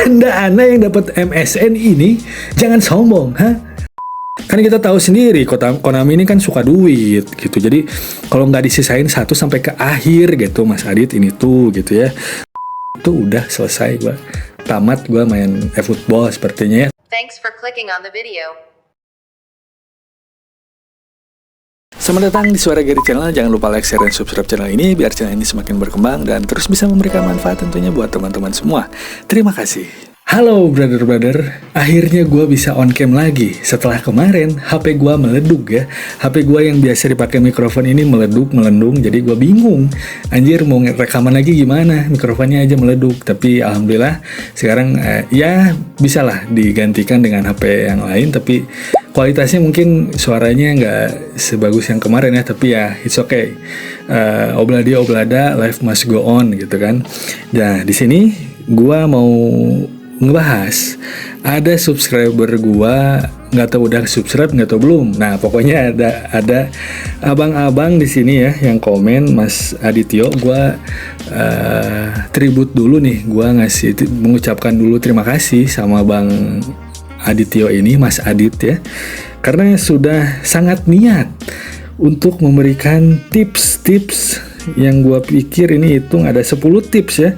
Anda yang dapat MSN ini jangan sombong, ha? Kan kita tahu sendiri Konami ini kan suka duit gitu. Jadi kalau nggak disisain satu sampai ke akhir gitu, Mas Adit ini tuh gitu ya. Itu udah selesai gua. Tamat gua main eFootball sepertinya ya. Thanks for clicking on the video. Selamat datang di Suara Gary Channel. Jangan lupa like, share, dan subscribe channel ini biar channel ini semakin berkembang dan terus bisa memberikan manfaat tentunya buat teman-teman semua. Terima kasih. Halo brother-brother, akhirnya gue bisa on cam lagi. Setelah kemarin HP gue meleduk ya. HP gue yang biasa dipakai mikrofon ini melendung. Jadi gue bingung, anjir mau rekaman lagi gimana, mikrofonnya aja meleduk. Tapi alhamdulillah sekarang ya bisa lah digantikan dengan HP yang lain. Tapi kualitasnya mungkin suaranya nggak sebagus yang kemarin ya. Tapi ya it's okay. Oblada, life must go on gitu kan. Nah di sini gue mau ngebahas ada subscriber gua, nggak tahu udah subscribe nggak tahu belum. Nah pokoknya ada abang-abang di sini ya yang komen, Mas Adityo. Gua tribute dulu nih, gua mengucapkan dulu terima kasih sama Bang Adityo ini, Mas Adit ya, karena sudah sangat niat untuk memberikan tips-tips yang gua pikir ini hitung ada 10 tips ya,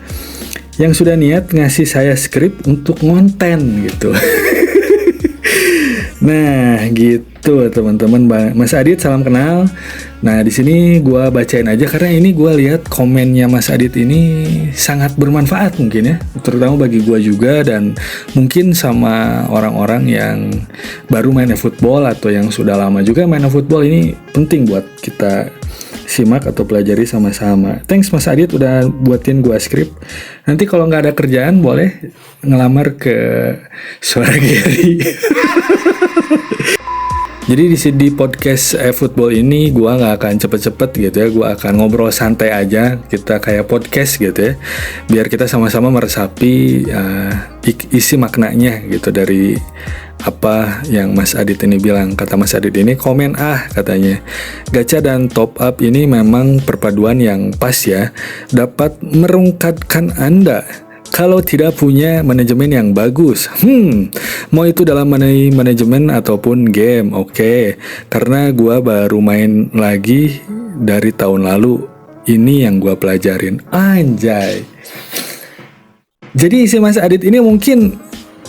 yang sudah niat ngasih saya skrip untuk ngonten gitu. Nah, gitu teman-teman. Mas Adit, salam kenal. Nah, di sini gua bacain aja karena ini gua lihat komennya Mas Adit ini sangat bermanfaat mungkin ya, terutama bagi gua juga dan mungkin sama orang-orang yang baru main football atau yang sudah lama juga main football. Ini penting buat kita simak atau pelajari sama-sama. Thanks Mas Adit udah buatin gua skrip. Nanti kalau nggak ada kerjaan boleh ngelamar ke Suara Gary. Jadi di podcast eFootball ini gua nggak akan cepet-cepet gitu ya. Gua akan ngobrol santai aja. Kita kayak podcast gitu ya. Biar kita sama-sama meresapi isi maknanya gitu dari apa yang Mas Adit ini bilang. Kata Mas Adit ini komen katanya, gacha dan top up ini memang perpaduan yang pas ya, dapat merungkatkan Anda kalau tidak punya manajemen yang bagus. Mau itu dalam manajemen ataupun game. Oke. Karena gua baru main lagi dari tahun lalu, ini yang gua pelajarin. Anjay. Jadi si Mas Adit ini mungkin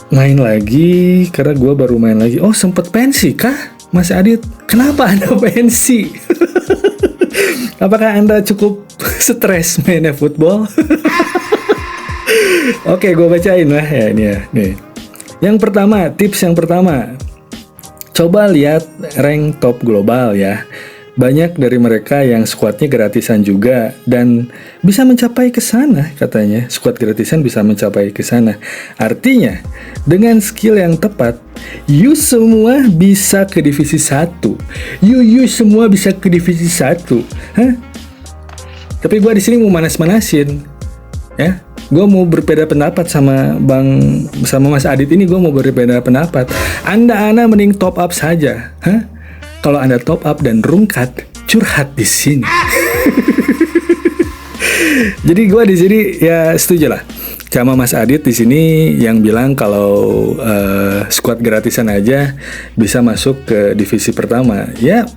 main lagi karena gue baru main lagi. Oh, sempet pensi kah Mas Adit? Kenapa Anda pensi? Apakah Anda cukup stres mainnya football? Oke, gue bacain lah ya ini ya. Nih. Yang pertama, tips yang pertama, coba lihat rank top global ya. Banyak dari mereka yang squadnya gratisan juga dan bisa mencapai ke sana katanya. Squad gratisan bisa mencapai ke sana. Artinya, dengan skill yang tepat, you semua bisa ke divisi 1. You semua bisa ke divisi 1. Hah? Tapi gua di sini mau manas-manasin. Ya. Gue mau berbeda pendapat sama Mas Adit ini. Gue mau berbeda pendapat. Anda mending top up saja. Hah? Kalau Anda top up dan rungkat, curhat di sini. Jadi gue di sini ya setuju lah sama Mas Adit di sini yang bilang kalau squad gratisan aja bisa masuk ke divisi pertama. Ya,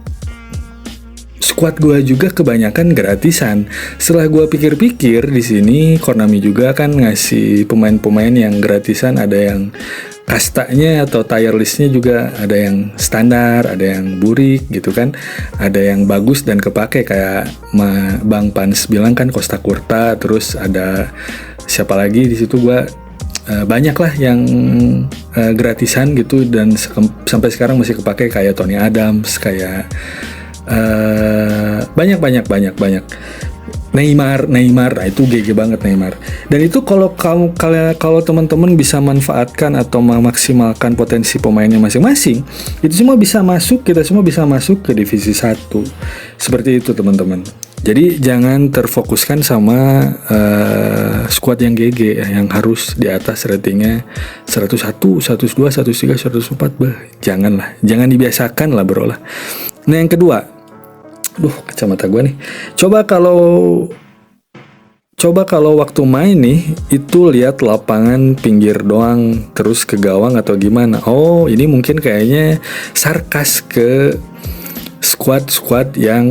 squad gue juga kebanyakan gratisan. Setelah gue pikir-pikir di sini Konami juga kan ngasih pemain-pemain yang gratisan, ada yang kastanya atau tier listnya juga ada yang standar, ada yang burik gitu kan, ada yang bagus dan kepake kayak Bang Pans bilang kan Costa Curta, terus ada siapa lagi di situ gua banyak lah yang gratisan gitu dan sampai sekarang masih kepake kayak Tony Adams, kayak banyak. Neymar, nah itu GG banget Neymar. Dan itu kalau teman-teman bisa manfaatkan atau memaksimalkan potensi pemainnya masing-masing, itu semua bisa masuk, kita semua bisa masuk ke divisi 1. Seperti itu teman-teman. Jadi jangan terfokuskan sama squad yang GG yang harus di atas ratingnya 101, 102, 103, 104. Janganlah, jangan dibiasakan lah bro lah. Nah yang kedua, kacamata gue nih. Coba kalau waktu main nih, itu lihat lapangan pinggir doang, terus ke gawang atau gimana. Oh, ini mungkin kayaknya sarkas ke squad yang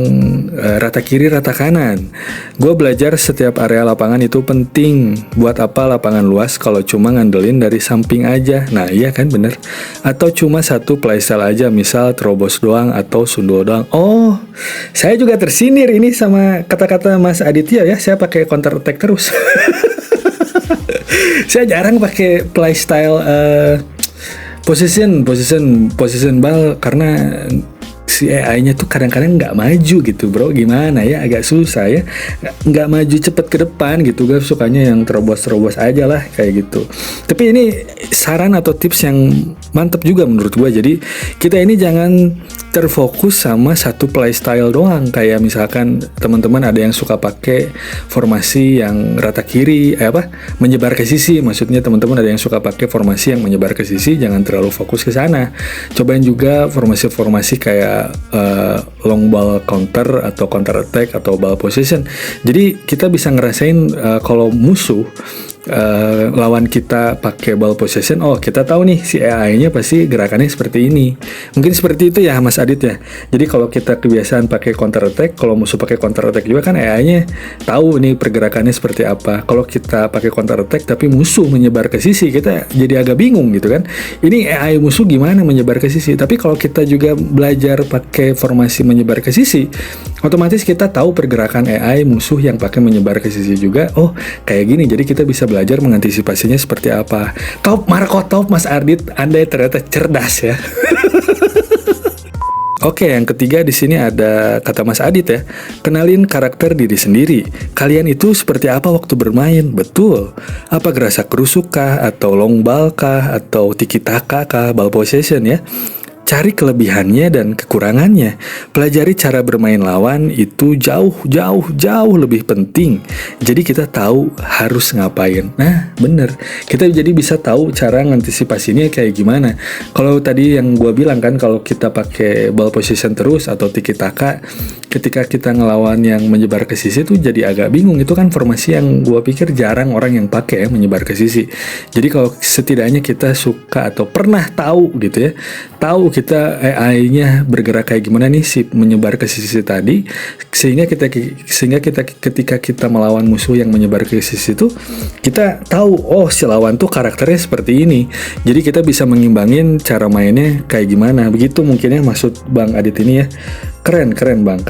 rata kiri rata kanan. Gue belajar setiap area lapangan itu penting. Buat apa lapangan luas kalau cuma ngandelin dari samping aja? Nah iya kan, bener. Atau cuma satu playstyle aja, misal terobos doang atau sundul doang. Oh, saya juga tersindir ini sama kata-kata Mas Aditya ya. Saya pakai counter attack terus. Saya jarang pakai playstyle position ball karena si AI-nya tuh kadang-kadang nggak maju gitu bro, gimana ya, agak susah ya, nggak maju cepet ke depan gitu. Gue sukanya yang terobos-terobos aja lah kayak gitu. Tapi ini saran atau tips yang mantep juga menurut gue. Jadi kita ini jangan terfokus sama satu playstyle doang. Kayak misalkan teman-teman ada yang suka pakai formasi yang rata kiri, menyebar ke sisi. Maksudnya teman-teman ada yang suka pakai formasi yang menyebar ke sisi, jangan terlalu fokus ke sana. Cobain juga formasi-formasi kayak long ball counter atau counter attack atau ball position. Jadi kita bisa ngerasain kalau musuh lawan kita pakai ball possession, oh kita tahu nih si AI-nya pasti gerakannya seperti ini. Mungkin seperti itu ya Mas Adit ya. Jadi kalau kita kebiasaan pakai counter attack, kalau musuh pakai counter attack juga kan AI-nya tahu nih pergerakannya seperti apa. Kalau kita pakai counter attack tapi musuh menyebar ke sisi, kita jadi agak bingung gitu kan. Ini AI musuh gimana menyebar ke sisi? Tapi kalau kita juga belajar pakai formasi menyebar ke sisi, otomatis kita tahu pergerakan AI musuh yang pakai menyebar ke sisi juga. Oh, kayak gini. Jadi kita bisa belajar mengantisipasinya seperti apa. Top Marco, top Mas Ardit, Anda ternyata cerdas ya. Oke, yang ketiga di sini ada kata Mas Adit ya. Kenalin karakter diri sendiri. Kalian itu seperti apa waktu bermain? Betul. Apa gerasak kerusuk kah? Atau long ball kah? Atau tiki taka kah? Ball possession ya. Cari kelebihannya dan kekurangannya. Pelajari cara bermain lawan itu jauh lebih penting. Jadi kita tahu harus ngapain. Nah, bener. Kita jadi bisa tahu cara ngantisipasinya kayak gimana. Kalau tadi yang gue bilang kan, kalau kita pakai ball position terus atau tiki taka, ketika kita ngelawan yang menyebar ke sisi tuh jadi agak bingung. Itu kan formasi yang gue pikir jarang orang yang pakai ya, menyebar ke sisi. Jadi kalau setidaknya kita suka atau pernah tahu gitu ya, tahu kita AI-nya bergerak kayak gimana nih si menyebar ke sisi tadi, sehingga kita ketika kita melawan musuh yang menyebar ke sisi itu, kita tahu oh si lawan tuh karakternya seperti ini. Jadi kita bisa mengimbangin cara mainnya kayak gimana. Begitu mungkinnya maksud Bang Adit ini ya. Keren Bang.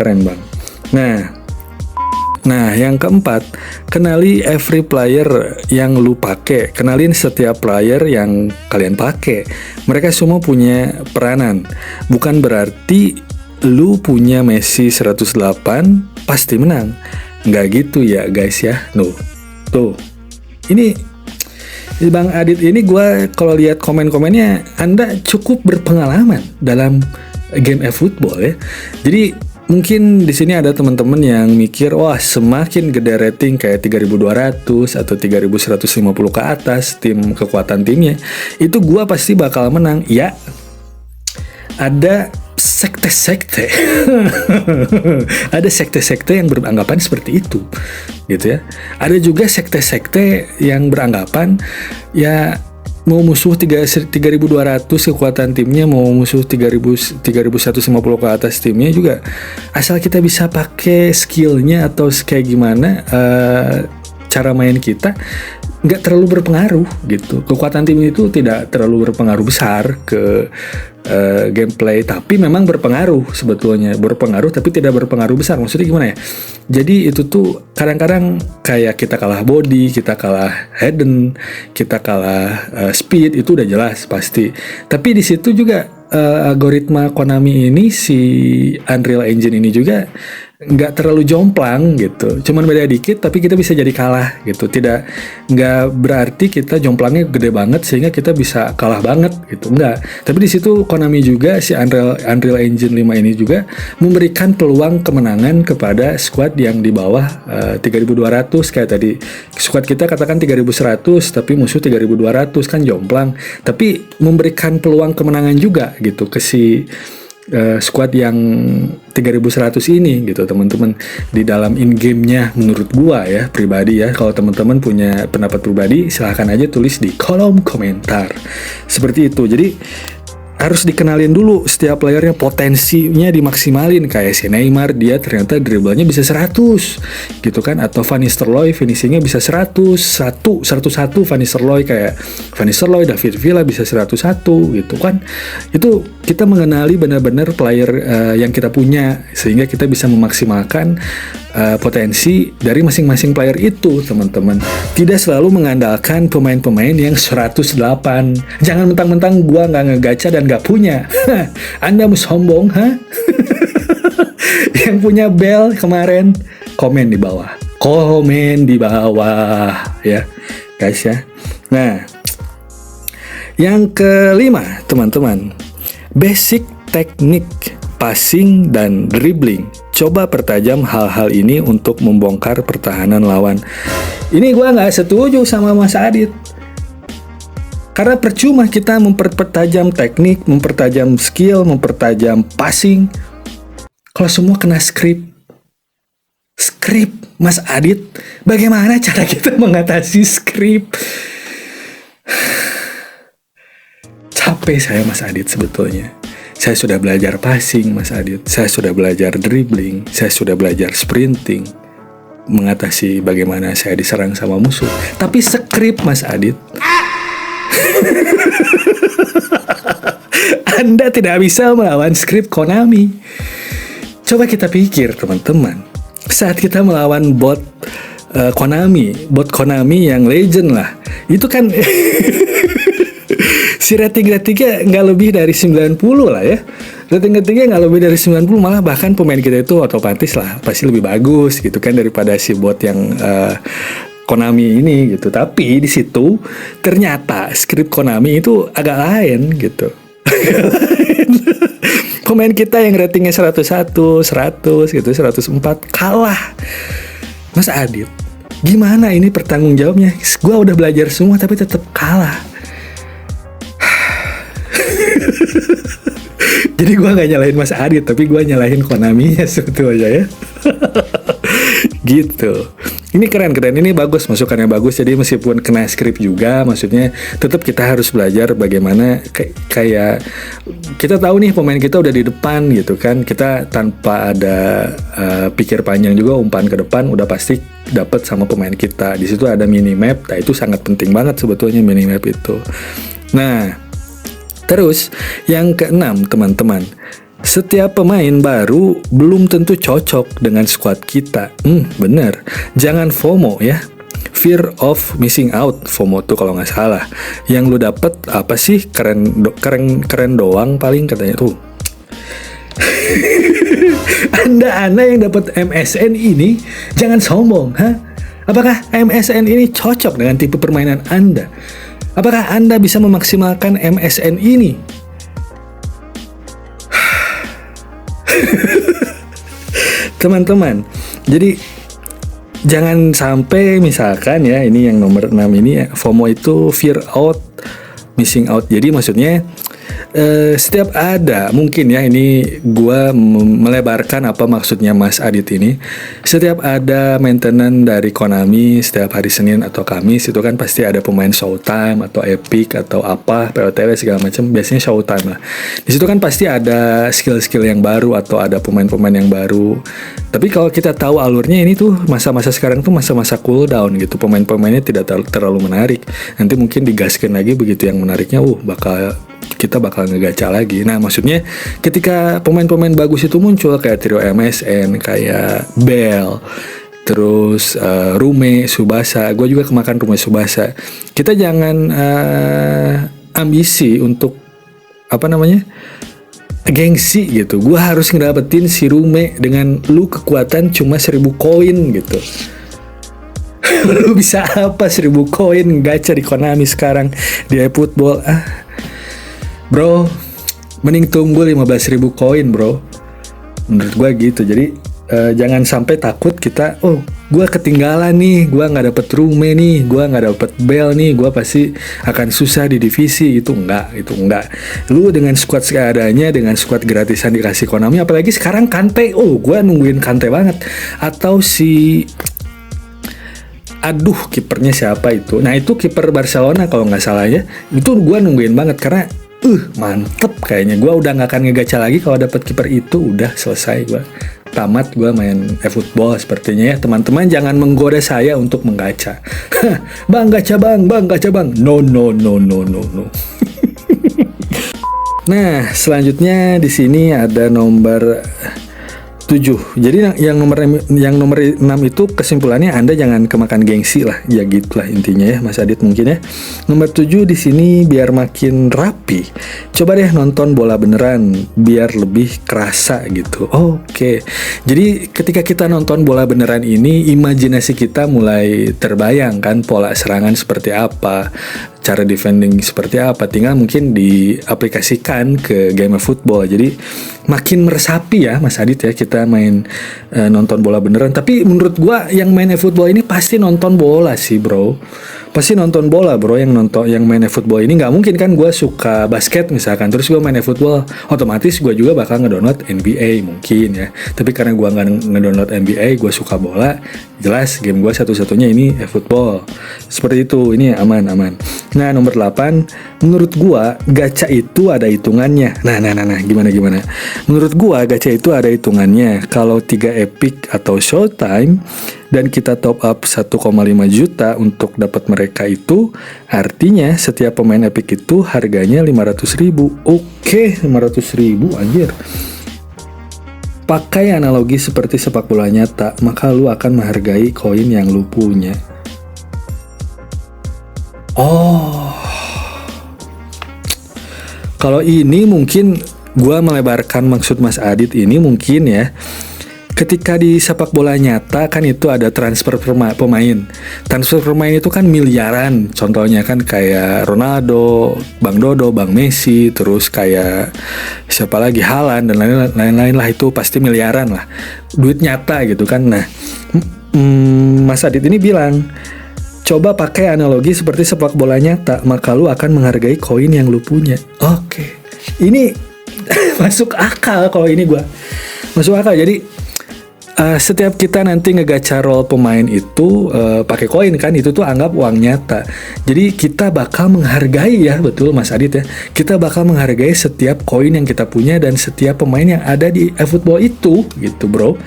Nah, yang keempat, kenali every player yang lu pakai. Kenalin setiap player yang kalian pakai. Mereka semua punya peranan. Bukan berarti lu punya Messi 108 pasti menang. Nggak gitu ya guys ya. Tuh. Ini Bang Adit ini gue kalau lihat komen-komennya, Anda cukup berpengalaman dalam game e-football ya. Jadi mungkin di sini ada teman-teman yang mikir, wah semakin gede rating kayak 3200 atau 3150 ke atas tim kekuatan timnya, itu gua pasti bakal menang. Ya, ada sekte-sekte. Ada sekte-sekte yang beranggapan seperti itu gitu ya. Ada juga sekte-sekte yang beranggapan ya mau musuh 3200 kekuatan timnya, mau musuh 3150 ke atas timnya juga, asal kita bisa pakai skillnya atau kayak gimana cara main kita, nggak terlalu berpengaruh gitu. Kekuatan tim itu tidak terlalu berpengaruh besar ke gameplay, tapi memang berpengaruh sebetulnya, berpengaruh tapi tidak berpengaruh besar. Maksudnya gimana ya? Jadi itu tuh kadang-kadang kayak kita kalah body, kita kalah hidden, kita kalah speed, itu udah jelas pasti. Tapi di situ juga algoritma Konami ini, si Unreal Engine ini juga nggak terlalu jomplang gitu, cuman beda dikit tapi kita bisa jadi kalah gitu. Nggak berarti kita jomplangnya gede banget sehingga kita bisa kalah banget gitu, nggak. Tapi di situ Konami juga, si Unreal Engine 5 ini juga memberikan peluang kemenangan kepada squad yang di bawah 3200. Kayak tadi squad kita katakan 3100 tapi musuh 3200, kan jomplang, tapi memberikan peluang kemenangan juga gitu ke si squad yang 3100 ini gitu teman-teman di dalam in-game-nya menurut gua ya pribadi ya. Kalau teman-teman punya pendapat pribadi silahkan aja tulis di kolom komentar seperti itu. Jadi harus dikenalin dulu setiap playernya, potensinya dimaksimalin. Kayak si Neymar, dia ternyata dribblenya bisa 100 gitu kan, atau Van Nistelrooy finishingnya bisa 101 Van Nistelrooy, kayak Van Nistelrooy, David Villa bisa 101 gitu kan. Itu kita mengenali benar-benar player yang kita punya sehingga kita bisa memaksimalkan potensi dari masing-masing player itu teman-teman. Tidak selalu mengandalkan pemain-pemain yang 108. Jangan mentang-mentang gua nggak ngegacha dan nggak punya. Anda mau sombong, ha? Yang punya Bell kemarin komen di bawah. Komen di bawah ya guys ya. Nah, yang kelima teman-teman, basic teknik passing dan dribbling. Coba pertajam hal-hal ini untuk membongkar pertahanan lawan. Ini gue nggak setuju sama Mas Adit. Karena percuma kita mempertajam teknik, mempertajam skill, mempertajam passing, kalau semua kena skrip. Skrip, Mas Adit. Bagaimana cara kita mengatasi skrip? Capek saya Mas Adit sebetulnya. Saya sudah belajar passing, Mas Adit. Saya sudah belajar dribbling. Saya sudah belajar sprinting. Mengatasi bagaimana saya diserang sama musuh. Tapi skrip, Mas Adit. Anda tidak bisa melawan skrip Konami. Coba kita pikir, teman-teman. Saat kita melawan bot bot Konami yang legend lah. Itu kan... si ratingnya nggak lebih dari 90 lah ya. Ratingnya nggak lebih dari 90, malah bahkan pemain kita itu otomatis lah pasti lebih bagus gitu kan daripada si bot yang Konami ini gitu. Tapi di situ ternyata skrip Konami itu agak lain gitu. Pemain kita yang ratingnya 101, 100 gitu, 104 kalah. Mas Adit, gimana ini pertanggung jawabnya? Gua udah belajar semua tapi tetap kalah. Jadi gue gak nyalahin Mas Adit, tapi gue nyalahin Konaminya sebetulnya ya. Gitu. Ini keren, ini bagus, masukannya bagus. Jadi meskipun kena skrip juga, maksudnya tetap kita harus belajar bagaimana kayak kita tahu nih pemain kita udah di depan gitu kan. Kita tanpa ada pikir panjang juga umpan ke depan udah pasti dapat sama pemain kita. Di situ ada minimap, nah itu sangat penting banget sebetulnya minimap itu. Nah, terus yang keenam teman-teman, setiap pemain baru belum tentu cocok dengan squad kita. Bener, jangan FOMO ya. Fear of missing out, FOMO tuh kalau nggak salah. Yang lu dapet apa sih? Keren doang paling katanya tuh. Anda yang dapat MSN ini jangan sombong, ha? Apakah MSN ini cocok dengan tipe permainan Anda? Apakah Anda bisa memaksimalkan MSN ini? Teman-teman, jadi jangan sampai misalkan ya, ini yang nomor 6 ini ya, FOMO itu fear out, missing out. Jadi maksudnya setiap ada, mungkin ya ini gua melebarkan apa maksudnya Mas Adit ini. Setiap ada maintenance dari Konami setiap hari Senin atau Kamis itu kan pasti ada pemain Showtime atau Epic atau apa POTW segala macam, biasanya Showtime lah. Di situ kan pasti ada skill-skill yang baru atau ada pemain-pemain yang baru. Tapi kalau kita tahu alurnya ini tuh masa-masa sekarang tuh masa-masa cooldown gitu, pemain-pemainnya tidak terlalu menarik. Nanti mungkin digaskan lagi begitu yang menariknya, kita bakal ngegacha lagi. Nah maksudnya ketika pemain-pemain bagus itu muncul kayak trio MSN, kayak Bell, terus Rume, Tsubasa. Gue juga kemakan Rume, Tsubasa. Kita jangan ambisi untuk gengsi gitu. Gue harus ngedapetin si Rume dengan lu kekuatan cuma 1000 koin gitu. Lu bisa apa 1000 koin gacha di Konami sekarang di eFootball? Bro, mending tunggu 15.000 koin bro. Menurut gue gitu. Jadi Jangan sampai takut kita, oh gue ketinggalan nih, gue nggak dapet room nih, gue nggak dapet bel nih, gue pasti akan susah di divisi. Itu enggak. Lu dengan squad seadanya, dengan squad gratisan dikasih Konami, apalagi sekarang Kante, oh gue nungguin Kante banget. Atau si kipernya siapa itu? Nah itu kiper Barcelona kalau nggak salah ya. Itu gue nungguin banget karena mantep kayaknya. Gue udah nggak akan ngegacha lagi kalau dapet kiper itu. Udah selesai, gue tamat gue main eFootball sepertinya ya. Teman-teman jangan menggoda saya untuk menggacha. Bang gacha bang. No. Nah selanjutnya di sini ada nomor 7. Jadi yang nomor 6 itu kesimpulannya Anda jangan kemakan gengsi lah. Ya gitulah intinya ya Mas Adit mungkin ya. Nomor 7 di sini biar makin rapi. Coba deh nonton bola beneran biar lebih kerasa gitu. Oke. Jadi ketika kita nonton bola beneran ini, imajinasi kita mulai terbayang kan, pola serangan seperti apa, cara defending seperti apa, tinggal mungkin diaplikasikan ke game of football. Jadi makin meresapi ya Mas Adit ya kita main nonton bola beneran. Tapi menurut gua yang main football ini pasti nonton bola sih bro. Pasti nonton bola bro yang main football ini. Nggak mungkin kan gua suka basket misalkan terus gua main football, otomatis gua juga bakal ngedownload NBA mungkin ya. Tapi karena gua nggak ngedownload NBA, gua suka bola, jelas game gua satu-satunya ini football. Seperti itu, ini aman. Nah nomor 8, menurut gua gacha itu ada hitungannya. Nah gimana? Menurut gua gacha itu ada hitungannya. Kalau 3 epic atau showtime dan kita top up 1,5 juta untuk dapat mereka itu, artinya setiap pemain epic itu harganya 500.000. Oke, 500.000 anjir. Pakai analogi seperti sepak bola nyata, maka lu akan menghargai koin yang lu punya. Oh, kalau ini mungkin gue melebarkan maksud Mas Adit ini mungkin ya. Ketika di sepak bola nyata kan itu ada transfer pemain. Transfer pemain itu kan miliaran. Contohnya kan kayak Ronaldo, Bang Dodo, Bang Messi, terus kayak siapa lagi, Haaland dan lain-lain lah, itu pasti miliaran lah. Duit nyata gitu kan. Nah, Mas Adit ini bilang, coba pakai analogi seperti sepak bola nyata, maka lu akan menghargai koin yang lu punya. Oke. Ini masuk akal kalau ini gua. Masuk akal. Jadi setiap kita nanti ngegacha roll pemain itu pakai koin kan, itu tuh anggap uang nyata. Jadi kita bakal menghargai ya, betul Mas Adit ya. Kita bakal menghargai setiap koin yang kita punya dan setiap pemain yang ada di eFootball itu gitu bro.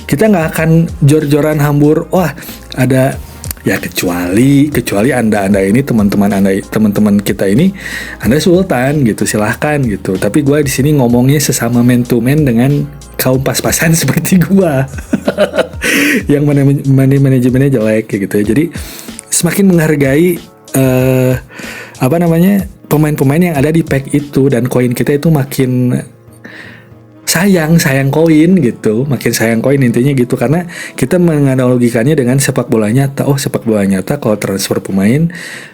Kita nggak akan jor-joran hambur. Wah ada ya, kecuali anda ini teman-teman kita ini, Anda sultan gitu, silahkan gitu. Tapi gue di sini ngomongnya sesama man to man dengan kaum pas-pasan seperti gue yang manajemennya jelek gitu ya. Jadi semakin menghargai pemain-pemain yang ada di pack itu, dan koin kita itu makin sayang koin gitu, makin sayang koin intinya gitu, karena kita menganalogikannya dengan sepak bola nyata. Oh, sepak bola nyata kalau transfer pemain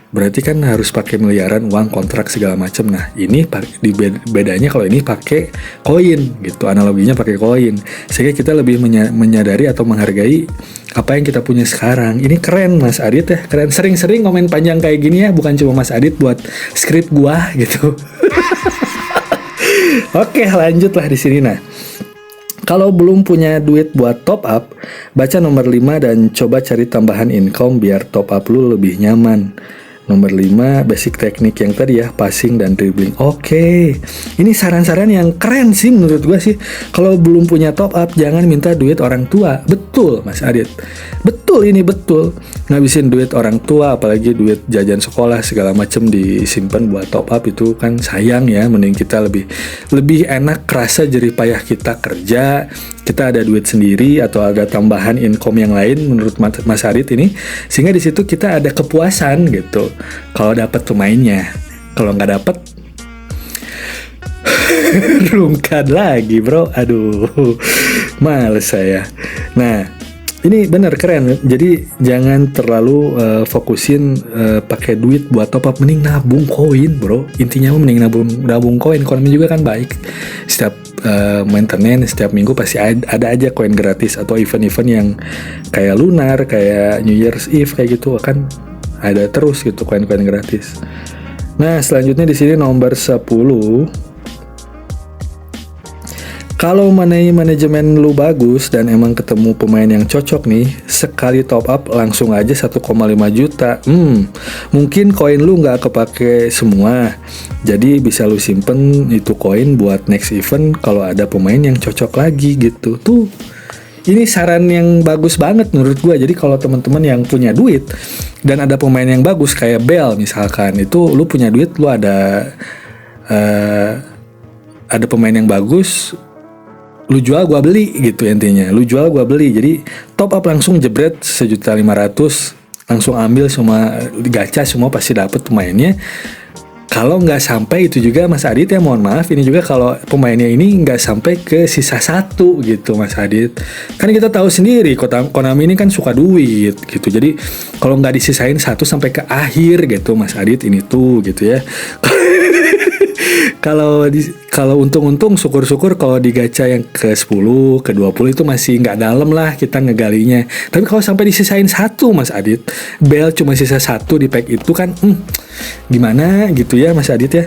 berarti kan harus pakai miliaran uang, kontrak segala macam. Nah ini bedanya kalau ini pakai koin gitu, analoginya pakai koin, sehingga kita lebih menyadari atau menghargai apa yang kita punya sekarang. Ini keren Mas Adit ya, keren. Sering-sering komen panjang kayak gini ya, bukan cuma Mas Adit buat skrip gua gitu. Oke, lanjutlah di sini. Nah, kalau belum punya duit buat top up, baca nomor 5 dan coba cari tambahan income biar top up lu lebih nyaman. Nomor 5, basic teknik yang tadi ya, passing dan dribbling. Oke, ini saran-saran yang keren sih menurut gue sih. Kalau belum punya top up, jangan minta duit orang tua. Betul Mas Adit, betul, ini betul. Ngabisin duit orang tua, apalagi duit jajan sekolah segala macem disimpan buat top up, itu kan sayang ya. Mending kita lebih enak kerasa jerih payah kita kerja, kita ada duit sendiri atau ada tambahan income yang lain menurut Mas Adit ini, sehingga di situ kita ada kepuasan gitu kalau dapat pemainnya. Kalau nggak dapat rungkat lagi bro, aduh males saya. Nah ini bener keren. Jadi jangan terlalu fokusin pakai duit buat top up, mending nabung koin bro. Intinya mending nabung koin juga kan baik. Setiap maintenance setiap minggu pasti ada aja koin gratis atau event-event yang kayak Lunar, kayak New Year's Eve kayak gitu akan ada terus gitu koin-koin gratis. Nah, selanjutnya di sini nomor 10. Kalau manajemen lu bagus dan emang ketemu pemain yang cocok nih, sekali top up langsung aja 1,5 juta. Mungkin koin lu nggak kepake semua, jadi bisa lu simpen itu koin buat next event kalau ada pemain yang cocok lagi gitu. Tuh, ini saran yang bagus banget menurut gue. Jadi kalau teman-teman yang punya duit dan ada pemain yang bagus kayak Bell misalkan, itu lu punya duit, lu ada pemain yang bagus, lu jual gua beli gitu intinya. Lu jual gua beli. Jadi top up langsung jebret 1.500.000, langsung ambil semua, gacha semua pasti dapet pemainnya. Kalau nggak sampai itu juga Mas Adit ya, mohon maaf, ini juga kalau pemainnya ini nggak sampai ke sisa 1 gitu Mas Adit. Kan kita tahu sendiri Konami ini kan suka duit gitu. Jadi kalau nggak disisain 1 sampai ke akhir gitu Mas Adit ini tuh gitu ya. Kalau untung-untung syukur-syukur kalau di gacha yang ke 10, ke 20 itu masih nggak dalam lah kita ngegalinya. Tapi kalau sampai disisain 1 Mas Adit, Bell cuma sisa 1 di pack itu kan gimana gitu ya Mas Adit ya.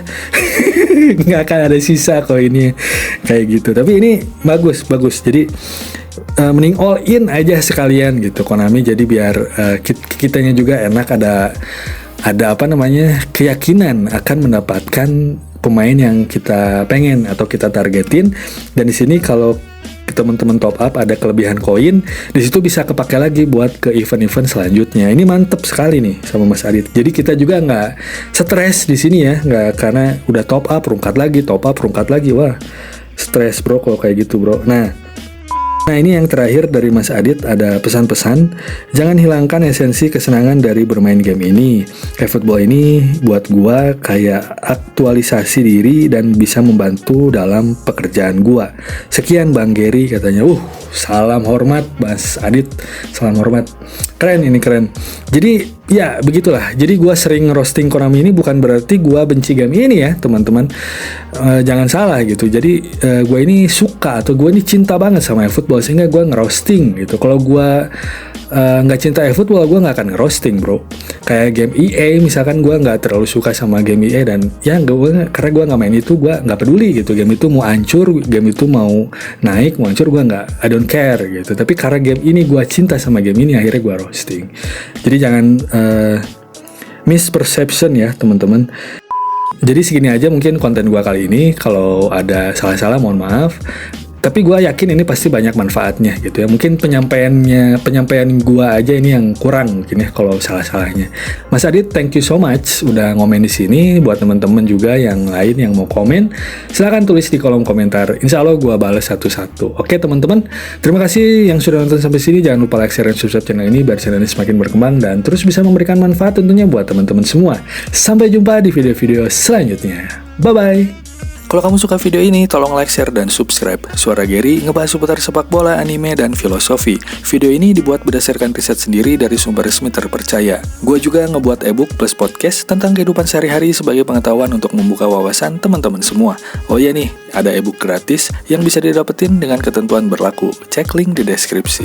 Nggak akan ada sisa koinnya kayak gitu. Tapi ini bagus. Jadi mending all in aja sekalian gitu Konami, jadi biar kitanya juga enak, ada keyakinan akan mendapatkan pemain yang kita pengen atau kita targetin. Dan di sini kalau teman-teman top up ada kelebihan koin, di situ bisa kepake lagi buat ke event-event selanjutnya. Ini mantep sekali nih sama Mas Adit. Jadi kita juga nggak stres di sini ya, nggak karena udah top up rungkat lagi, wah stres bro kalau kayak gitu bro. Nah ini yang terakhir dari Mas Adit, ada pesan-pesan. Jangan hilangkan esensi kesenangan dari bermain game ini. Football ini buat gua kayak aktualisasi diri dan bisa membantu dalam pekerjaan gua. Sekian Bang Gary katanya. Salam hormat Mas Adit, salam hormat. Keren. Jadi ya begitulah. Jadi gua sering roasting Konami ini bukan berarti gua benci game ini ya teman-teman. Jangan salah gitu. Jadi gua ini suka atau gua ini cinta banget sama eFootball sehingga gua ngerosting gitu. Kalau gua nggak cinta eFootball, gue nggak akan ngerosting bro. Kayak game EA misalkan, gue nggak terlalu suka sama game EA dan ya karena gue nggak main itu, gue nggak peduli gitu. Game itu mau hancur, game itu mau naik, mau hancur, gue nggak, I don't care gitu. Tapi karena game ini gue cinta sama game ini, akhirnya gue roasting. Jadi jangan misperception ya teman-teman. Jadi segini aja mungkin konten gue kali ini. Kalau ada salah-salah mohon maaf. Tapi gue yakin ini pasti banyak manfaatnya gitu ya. Mungkin penyampaian gue aja ini yang kurang mungkin ya kalau salah-salahnya. Mas Adit, thank you so much udah ngomen di sini. Buat teman-teman juga yang lain yang mau komen, silahkan tulis di kolom komentar. Insya Allah gue balas satu-satu. Oke teman-teman, terima kasih yang sudah nonton sampai sini. Jangan lupa like, share, dan subscribe channel ini biar channel ini semakin berkembang dan terus bisa memberikan manfaat tentunya buat teman-teman semua. Sampai jumpa di video-video selanjutnya. Bye-bye. Kalau kamu suka video ini, tolong like, share, dan subscribe. Suara Gary ngebahas seputar sepak bola, anime, dan filosofi. Video ini dibuat berdasarkan riset sendiri dari sumber resmi terpercaya. Gue juga ngebuat ebook plus podcast tentang kehidupan sehari-hari sebagai pengetahuan untuk membuka wawasan teman-teman semua. Oh iya nih, ada ebook gratis yang bisa didapetin dengan ketentuan berlaku. Cek link di deskripsi.